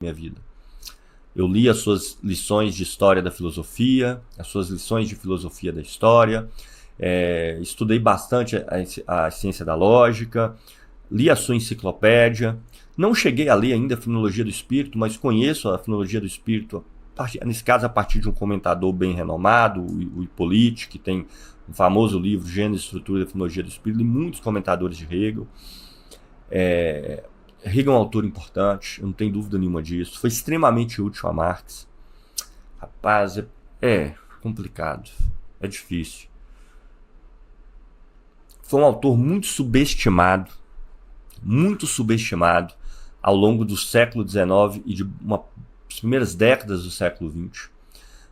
minha vida. Eu li as suas lições de história da filosofia, as suas lições de filosofia da história, estudei bastante a ciência da lógica, li a sua enciclopédia. Não cheguei a ler ainda a Filologia do Espírito, mas conheço a Filologia do Espírito, nesse caso a partir de um comentador bem renomado, o Hippolyte, que tem um famoso livro, Gênese e Estrutura da Filologia do Espírito, e muitos comentadores de Hegel. Hegel é um autor importante, eu não tenho dúvida nenhuma disso. Foi extremamente útil a Marx. Rapaz, é complicado, é difícil. Foi um autor muito subestimado ao longo do século XIX e de das primeiras décadas do século XX.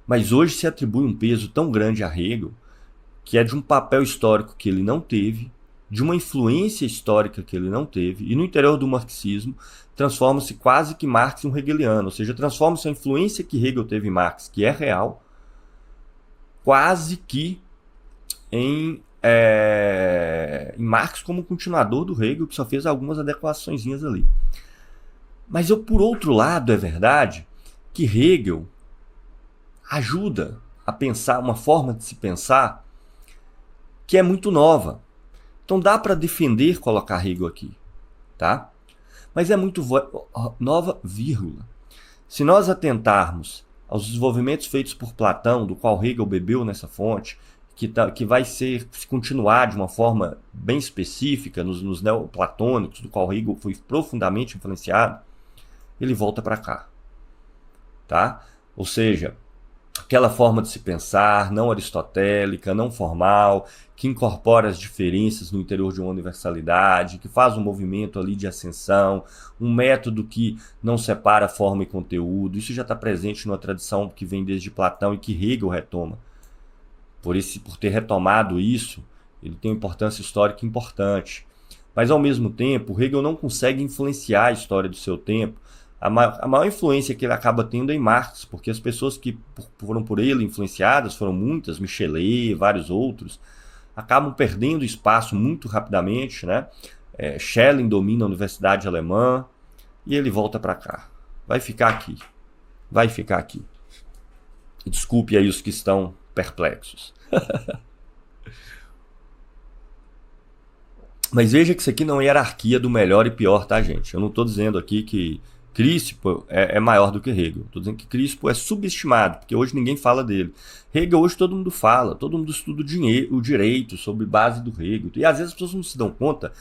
Mas hoje se atribui um peso tão grande a Hegel, que é de um papel histórico que ele não teve, de uma influência histórica que ele não teve, e no interior do marxismo transforma-se quase que Marx em um hegeliano, ou seja, transforma-se a influência que Hegel teve em Marx, que é real, quase que em Marx como continuador do Hegel, que só fez algumas adequaçõezinhas ali. Mas por outro lado, é verdade que Hegel ajuda a pensar uma forma de se pensar que é muito nova. Então dá para defender colocar Hegel aqui, tá? Mas é muito nova, vírgula. Se nós atentarmos aos desenvolvimentos feitos por Platão, do qual Hegel bebeu nessa fonte, que vai se continuar de uma forma bem específica nos neoplatônicos, do qual Hegel foi profundamente influenciado, ele volta para cá, tá? Ou seja, aquela forma de se pensar não aristotélica, não formal, que incorpora as diferenças no interior de uma universalidade, que faz um movimento ali de ascensão, um método que não separa forma e conteúdo. Isso já está presente numa tradição que vem desde Platão e que Hegel retoma. Por ter retomado isso, ele tem uma importância histórica importante. Mas, ao mesmo tempo, Hegel não consegue influenciar a história do seu tempo. A maior influência que ele acaba tendo é em Marx, porque as pessoas que foram por ele influenciadas foram muitas, Michelet, vários outros, acabam perdendo espaço muito rapidamente, né? Schelling domina a Universidade Alemã e ele volta para cá. Vai ficar aqui. Desculpe aí os que estão perplexos. Mas veja que isso aqui não é hierarquia do melhor e pior, tá, gente? Eu não estou dizendo aqui que Crispo é maior do que Hegel. Estou dizendo que Crispo é subestimado, porque hoje ninguém fala dele. Hegel hoje todo mundo fala, todo mundo estuda o direito sobre base do Hegel. E às vezes as pessoas não se dão conta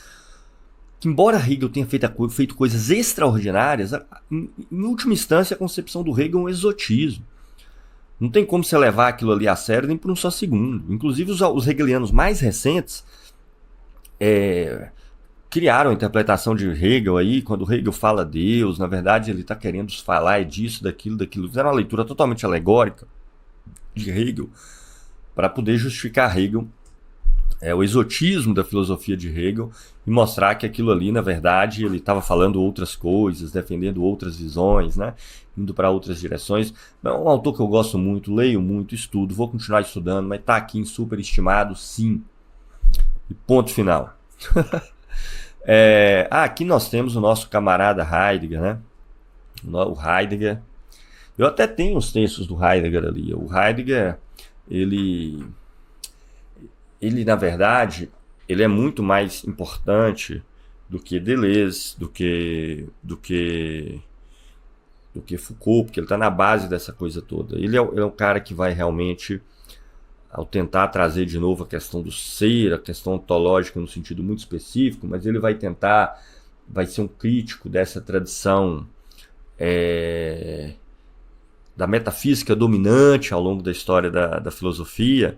que, embora Hegel tenha feito coisas extraordinárias, em última instância a concepção do Hegel é um exotismo. Não tem como você levar aquilo ali a sério nem por um só segundo. Inclusive os hegelianos mais recentes criaram a interpretação de Hegel aí, quando Hegel fala Deus, na verdade ele está querendo falar disso, daquilo. Fizeram uma leitura totalmente alegórica de Hegel para poder justificar Hegel, o exotismo da filosofia de Hegel, e mostrar que aquilo ali, na verdade, ele estava falando outras coisas, defendendo outras visões, né? Indo para outras direções. É um autor que eu gosto muito, leio muito, estudo, vou continuar estudando, mas está aqui em superestimado, sim. E ponto final. Aqui nós temos o nosso camarada Heidegger, né? O Heidegger. Eu até tenho os textos do Heidegger ali. O Heidegger, ele na verdade, ele é muito mais importante do que Deleuze, do que Foucault, porque ele está na base dessa coisa toda. Ele é um cara que vai realmente, ao tentar trazer de novo a questão do ser, a questão ontológica no sentido muito específico, mas ele vai ser um crítico dessa tradição da metafísica dominante ao longo da história da filosofia,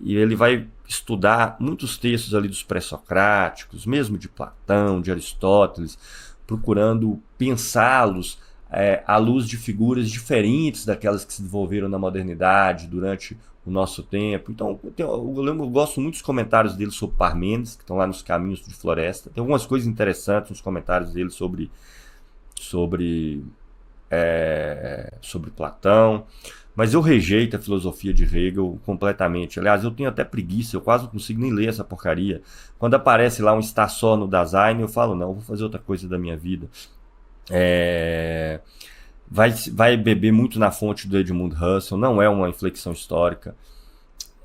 e ele vai estudar muitos textos ali dos pré-socráticos, mesmo de Platão, de Aristóteles, procurando pensá-los à luz de figuras diferentes daquelas que se desenvolveram na modernidade durante o nosso tempo. Então, eu gosto muito dos comentários dele sobre Parmênides, que estão lá nos Caminhos de Floresta. Tem algumas coisas interessantes nos comentários dele sobre Platão. Mas eu rejeito a filosofia de Hegel completamente. Aliás, eu tenho até preguiça, eu quase não consigo nem ler essa porcaria. Quando aparece lá um está só no Dasein, eu falo, não, eu vou fazer outra coisa da minha vida. Vai beber muito na fonte do Edmund Husserl, não é uma inflexão histórica,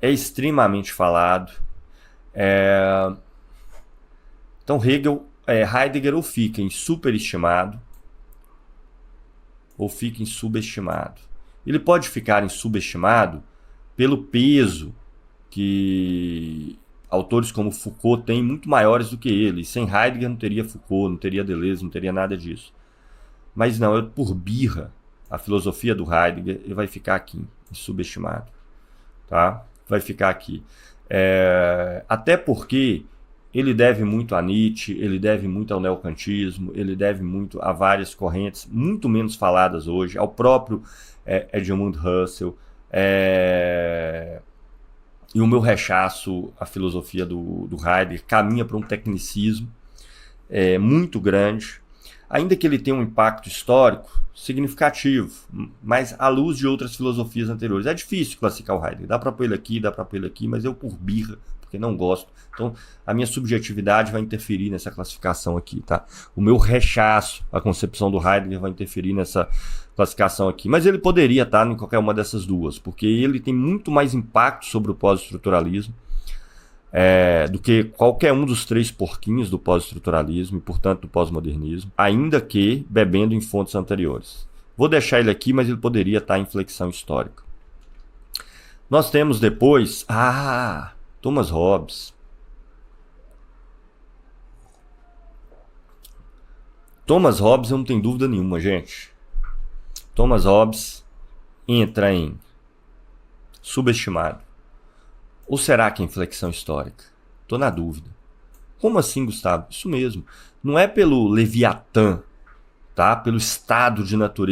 é extremamente falado. Então Heidegger ou fica em superestimado ou fica em subestimado. Ele pode ficar em subestimado pelo peso que autores como Foucault têm muito maiores do que ele. Sem Heidegger não teria Foucault, não teria Deleuze, não teria nada disso. Mas não, por birra, a filosofia do Heidegger ele vai ficar aqui, em subestimado. Tá? Vai ficar aqui. Até porque ele deve muito a Nietzsche, ele deve muito ao neocantismo, ele deve muito a várias correntes, muito menos faladas hoje, ao próprio Edmund Husserl. E o meu rechaço à filosofia do Heidegger caminha para um tecnicismo muito grande, ainda que ele tenha um impacto histórico significativo, mas à luz de outras filosofias anteriores. É difícil classificar o Heidegger, dá para pôr ele aqui, mas eu por birra, porque não gosto. Então, a minha subjetividade vai interferir nessa classificação aqui, tá? O meu rechaço à concepção do Heidegger vai interferir nessa classificação aqui. Mas ele poderia estar em qualquer uma dessas duas, porque ele tem muito mais impacto sobre o pós-estruturalismo do que qualquer um dos três porquinhos do pós-estruturalismo e, portanto, do pós-modernismo, ainda que bebendo em fontes anteriores. Vou deixar ele aqui, mas ele poderia estar em flexão histórica. Nós temos depois... Thomas Hobbes. Thomas Hobbes, eu não tenho dúvida nenhuma, gente. Thomas Hobbes entra em subestimado. Ou será que é inflexão histórica? Estou na dúvida. Como assim, Gustavo? Isso mesmo. Não é pelo Leviatã, tá? Pelo estado de natureza